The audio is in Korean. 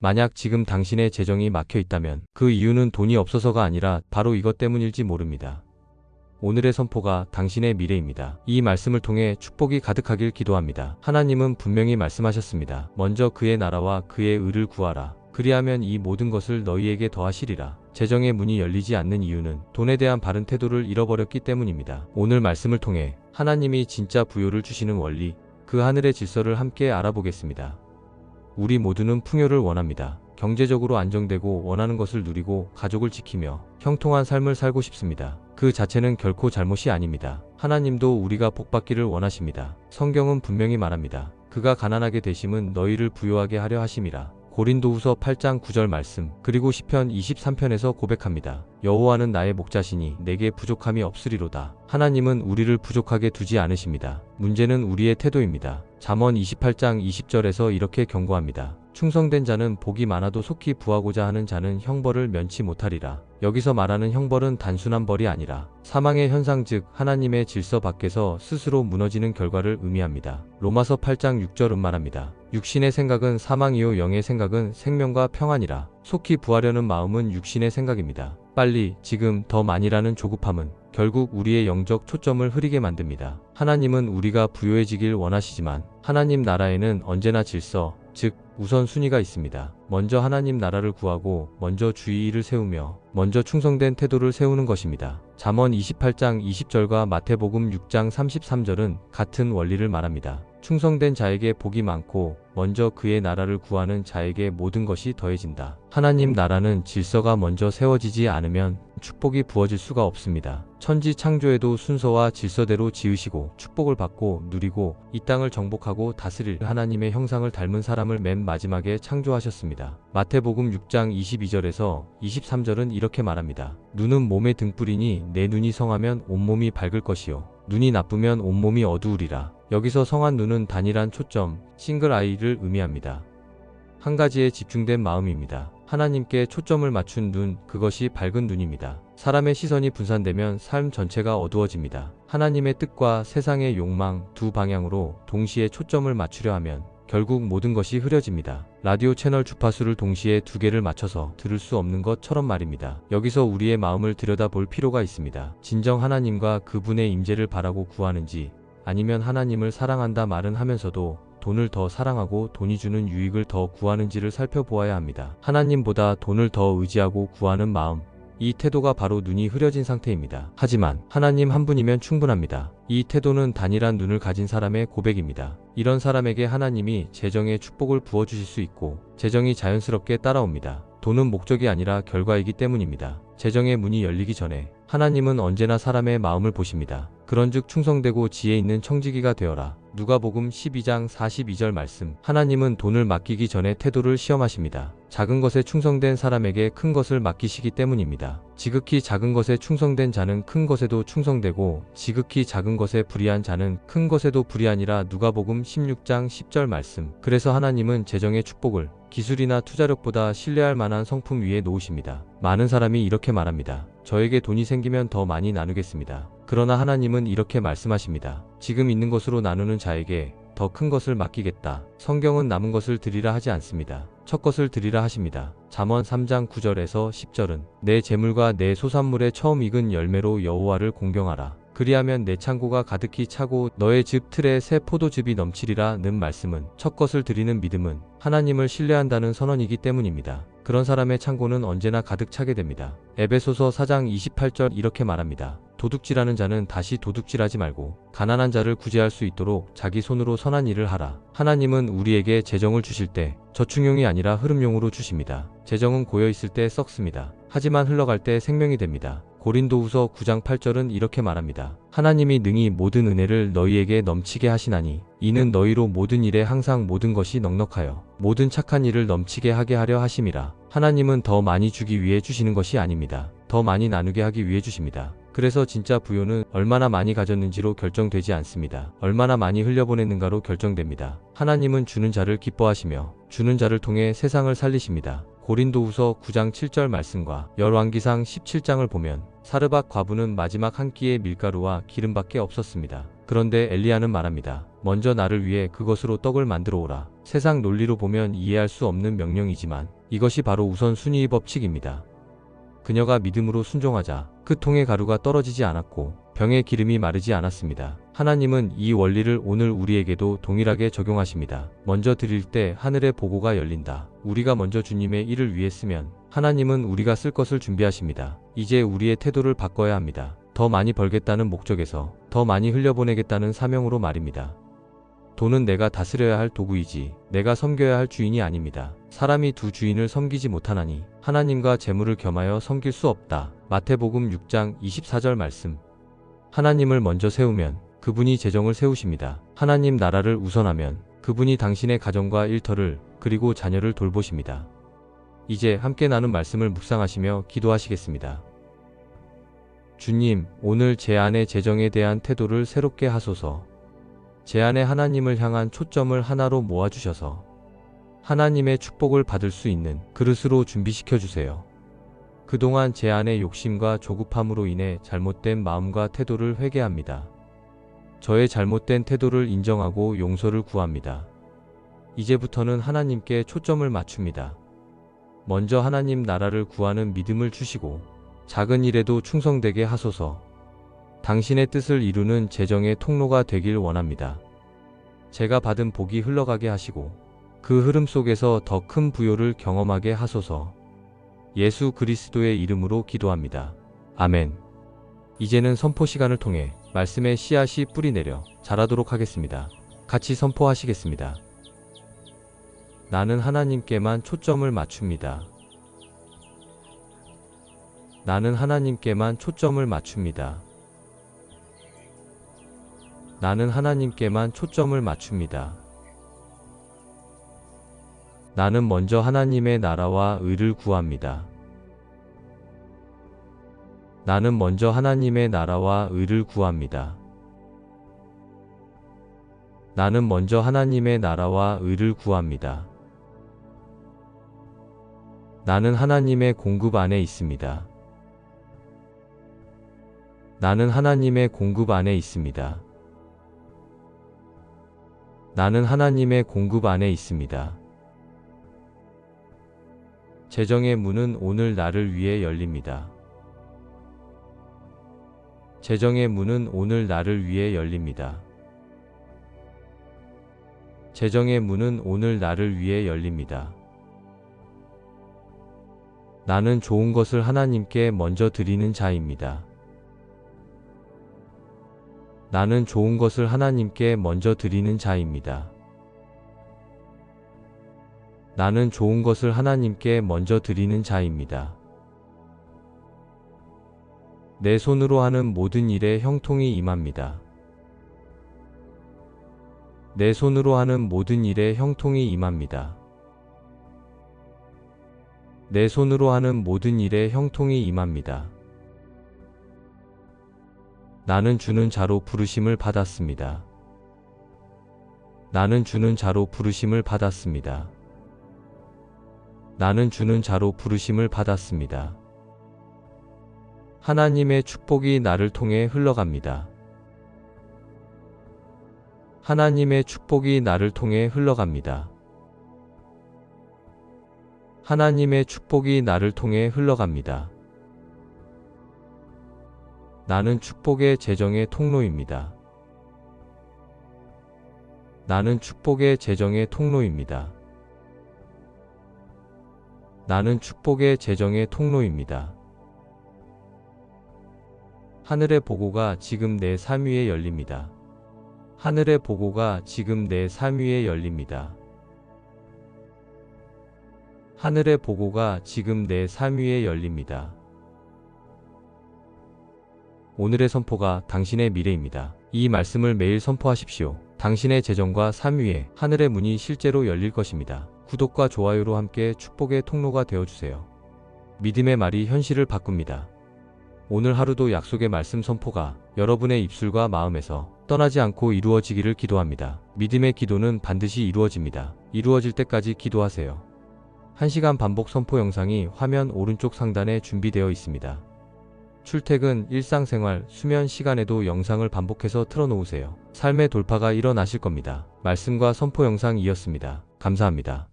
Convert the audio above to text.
만약 지금 당신의 재정이 막혀 있다면 그 이유는 돈이 없어서가 아니라 바로 이것 때문일지 모릅니다. 오늘의 선포가 당신의 미래입니다. 이 말씀을 통해 축복이 가득하길 기도합니다. 하나님은 분명히 말씀하셨습니다. 먼저 그의 나라와 그의 의를 구하라. 그리하면 이 모든 것을 너희에게 더하시리라. 재정의 문이 열리지 않는 이유는 돈에 대한 바른 태도를 잃어버렸기 때문입니다. 오늘 말씀을 통해 하나님이 진짜 부요를 주시는 원리, 그 하늘의 질서를 함께 알아보겠습니다. 우리 모두는 풍요를 원합니다. 경제적으로 안정되고 원하는 것을 누리고 가족을 지키며 형통한 삶을 살고 싶습니다. 그 자체는 결코 잘못이 아닙니다. 하나님도 우리가 복받기를 원하십니다. 성경은 분명히 말합니다. 그가 가난하게 되심은 너희를 부요하게 하려 하심이라. 고린도후서 8장 9절 말씀, 그리고 시편 23편에서 고백합니다. 여호와는 나의 목자시니 내게 부족함이 없으리로다. 하나님은 우리를 부족하게 두지 않으십니다. 문제는 우리의 태도입니다. 잠언 28장 20절에서 이렇게 경고합니다. 충성된 자는 복이 많아도 속히 부하고자 하는 자는 형벌을 면치 못하리라. 여기서 말하는 형벌은 단순한 벌이 아니라 사망의 현상, 즉 하나님의 질서 밖에서 스스로 무너지는 결과를 의미합니다. 로마서 8장 6절은 말합니다. 육신의 생각은 사망이요 영의 생각은 생명과 평안이라. 속히 부하려는 마음은 육신의 생각입니다. 빨리, 지금, 더 많이라는 조급함은 결국 우리의 영적 초점을 흐리게 만듭니다. 하나님은 우리가 부요해지길 원하시지만 하나님 나라에는 언제나 질서, 즉 우선순위가 있습니다. 먼저 하나님 나라를 구하고 먼저 주의 일을 세우며 먼저 충성된 태도를 세우는 것입니다. 잠언 28장 20절과 마태복음 6장 33절은 같은 원리를 말합니다. 충성된 자에게 복이 많고 먼저 그의 나라를 구하는 자에게 모든 것이 더해진다. 하나님 나라는 질서가 먼저 세워지지 않으면 축복이 부어질 수가 없습니다. 천지 창조에도 순서와 질서대로 지으시고 축복을 받고 누리고 이 땅을 정복하고 다스릴 하나님의 형상을 닮은 사람을 맨 마지막에 창조하셨습니다. 마태복음 6장 22절에서 23절은 이렇게 말합니다. 눈은 몸의 등불이니 내 눈이 성하면 온몸이 밝을 것이요 눈이 나쁘면 온몸이 어두우리라. 여기서 성한 눈은 단일한 초점, 싱글 아이를 의미합니다. 한 가지에 집중된 마음입니다. 하나님께 초점을 맞춘 눈, 그것이 밝은 눈입니다. 사람의 시선이 분산되면 삶 전체가 어두워집니다. 하나님의 뜻과 세상의 욕망 두 방향으로 동시에 초점을 맞추려 하면 결국 모든 것이 흐려집니다. 라디오 채널 주파수를 동시에 두 개를 맞춰서 들을 수 없는 것처럼 말입니다. 여기서 우리의 마음을 들여다볼 필요가 있습니다. 진정 하나님과 그분의 임재를 바라고 구하는지, 아니면 하나님을 사랑한다 말은 하면서도 돈을 더 사랑하고 돈이 주는 유익을 더 구하는지를 살펴보아야 합니다. 하나님보다 돈을 더 의지하고 구하는 마음, 이 태도가 바로 눈이 흐려진 상태입니다. 하지만 하나님 한 분이면 충분합니다. 이 태도는 단일한 눈을 가진 사람의 고백입니다. 이런 사람에게 하나님이 재정의 축복을 부어주실 수 있고 재정이 자연스럽게 따라옵니다. 돈은 목적이 아니라 결과이기 때문입니다. 재정의 문이 열리기 전에 하나님은 언제나 사람의 마음을 보십니다. 그런즉 충성되고 지혜 있는 청지기가 되어라. 누가복음 12장 42절 말씀. 하나님은 돈을 맡기기 전에 태도를 시험하십니다. 작은 것에 충성된 사람에게 큰 것을 맡기시기 때문입니다. 지극히 작은 것에 충성된 자는 큰 것에도 충성되고 지극히 작은 것에 불의한 자는 큰 것에도 불의하니라. 누가복음 16장 10절 말씀. 그래서 하나님은 재정의 축복을 기술이나 투자력보다 신뢰할 만한 성품 위에 놓으십니다. 많은 사람이 이렇게 말합니다. 저에게 돈이 생기면 더 많이 나누겠습니다. 그러나 하나님은 이렇게 말씀하십니다. 지금 있는 것으로 나누는 자에게 더 큰 것을 맡기겠다. 성경은 남은 것을 드리라 하지 않습니다. 첫 것을 드리라 하십니다. 잠언 3장 9절에서 10절은 내 재물과 내 소산물의 처음 익은 열매로 여호와를 공경하라. 그리하면 내 창고가 가득히 차고 너의 즙 틀에 새 포도즙이 넘치리라 는 말씀은 첫 것을 드리는 믿음은 하나님을 신뢰한다는 선언이기 때문입니다. 그런 사람의 창고는 언제나 가득 차게 됩니다. 에베소서 4장 28절 이렇게 말합니다. 도둑질하는 자는 다시 도둑질하지 말고 가난한 자를 구제할 수 있도록 자기 손으로 선한 일을 하라. 하나님은 우리에게 재정을 주실 때 저축용이 아니라 흐름용으로 주십니다. 재정은 고여있을 때 썩습니다. 하지만 흘러갈 때 생명이 됩니다. 고린도후서 9장 8절은 이렇게 말합니다. 하나님이 능히 모든 은혜를 너희에게 넘치게 하시나니 이는 너희로 모든 일에 항상 모든 것이 넉넉하여 모든 착한 일을 넘치게 하게 하려 하심이라. 하나님은 더 많이 주기 위해 주시는 것이 아닙니다. 더 많이 나누게 하기 위해 주십니다. 그래서 진짜 부요는 얼마나 많이 가졌는지로 결정되지 않습니다. 얼마나 많이 흘려보냈는가로 결정됩니다. 하나님은 주는 자를 기뻐하시며 주는 자를 통해 세상을 살리십니다. 고린도후서 9장 7절 말씀과 열왕기상 17장을 보면 사르밧 과부는 마지막 한 끼의 밀가루와 기름밖에 없었습니다. 그런데 엘리야는 말합니다. 먼저 나를 위해 그것으로 떡을 만들어 오라. 세상 논리로 보면 이해할 수 없는 명령이지만 이것이 바로 우선순위의 법칙입니다. 그녀가 믿음으로 순종하자 그 통의 가루가 떨어지지 않았고 병의 기름이 마르지 않았습니다. 하나님은 이 원리를 오늘 우리에게도 동일하게 적용하십니다. 먼저 드릴 때 하늘의 보고가 열린다. 우리가 먼저 주님의 일을 위해 쓰면 하나님은 우리가 쓸 것을 준비하십니다. 이제 우리의 태도를 바꿔야 합니다. 더 많이 벌겠다는 목적에서 더 많이 흘려보내겠다는 사명으로 말입니다. 돈은 내가 다스려야 할 도구이지 내가 섬겨야 할 주인이 아닙니다. 사람이 두 주인을 섬기지 못하나니 하나님과 재물을 겸하여 섬길 수 없다. 마태복음 6장 24절 말씀. 하나님을 먼저 세우면 그분이 재정을 세우십니다. 하나님 나라를 우선하면 그분이 당신의 가정과 일터를 그리고 자녀를 돌보십니다. 이제 함께 나눈 말씀을 묵상하시며 기도하시겠습니다. 주님, 오늘 제 안의 재정에 대한 태도를 새롭게 하소서. 제 안에 하나님을 향한 초점을 하나로 모아주셔서 하나님의 축복을 받을 수 있는 그릇으로 준비시켜 주세요. 그동안 제 안의 욕심과 조급함으로 인해 잘못된 마음과 태도를 회개합니다. 저의 잘못된 태도를 인정하고 용서를 구합니다. 이제부터는 하나님께 초점을 맞춥니다. 먼저 하나님 나라를 구하는 믿음을 주시고 작은 일에도 충성되게 하소서. 당신의 뜻을 이루는 재정의 통로가 되길 원합니다. 제가 받은 복이 흘러가게 하시고 그 흐름 속에서 더 큰 부요를 경험하게 하소서. 예수 그리스도의 이름으로 기도합니다. 아멘. 이제는 선포 시간을 통해 말씀의 씨앗이 뿌리 내려 자라도록 하겠습니다. 같이 선포하시겠습니다. 나는 하나님께만 초점을 맞춥니다. 나는 하나님께만 초점을 맞춥니다. 나는 하나님께만 초점을 맞춥니다. 나는 먼저 하나님의 나라와 의를 구합니다. 나는 먼저 하나님의 나라와 의를 구합니다. 나는 먼저 하나님의 나라와 의를 구합니다. 나는 하나님의 공급 안에 있습니다. 나는 하나님의 공급 안에 있습니다. 나는 하나님의 공급 안에 있습니다. 재정의 문은 오늘 나를 위해 열립니다. 재정의 문은 오늘 나를 위해 열립니다. 재정의 문은 오늘 나를 위해 열립니다. 나는 좋은 것을 하나님께 먼저 드리는 자입니다. 나는 좋은 것을 하나님께 먼저 드리는 자입니다. 나는 좋은 것을 하나님께 먼저 드리는 자입니다. 내 손으로 하는 모든 일에 형통이 임합니다. 내 손으로 하는 모든 일에 형통이 임합니다. 내 손으로 하는 모든 일에 형통이 임합니다. 나는 주는 자로 부르심을 받았습니다. 나는 주는 자로 부르심을 받았습니다. 나는 주는 자로 부르심을 받았습니다. 하나님의 축복이 나를 통해 흘러갑니다. 하나님의 축복이 나를 통해 흘러갑니다. 하나님의 축복이 나를 통해 흘러갑니다. 나는 축복의 재정의 통로입니다. 나는 축복의 재정의 통로입니다. 나는 축복의 재정의 통로입니다. 하늘의 보고가 지금 내 삶 위에 열립니다. 하늘의 보고가 지금 내 삶 위에 열립니다. 하늘의 보고가 지금 내 삶 위에 열립니다. 오늘의 선포가 당신의 미래입니다. 이 말씀을 매일 선포하십시오. 당신의 재정과 삶 위에 하늘의 문이 실제로 열릴 것입니다. 구독과 좋아요로 함께 축복의 통로가 되어주세요. 믿음의 말이 현실을 바꿉니다. 오늘 하루도 약속의 말씀 선포가 여러분의 입술과 마음에서 떠나지 않고 이루어지기를 기도합니다. 믿음의 기도는 반드시 이루어집니다. 이루어질 때까지 기도하세요. 1시간 반복 선포 영상이 화면 오른쪽 상단에 준비되어 있습니다. 출퇴근, 일상생활, 수면 시간에도 영상을 반복해서 틀어놓으세요. 삶의 돌파가 일어나실 겁니다. 말씀과 선포 영상이었습니다. 감사합니다.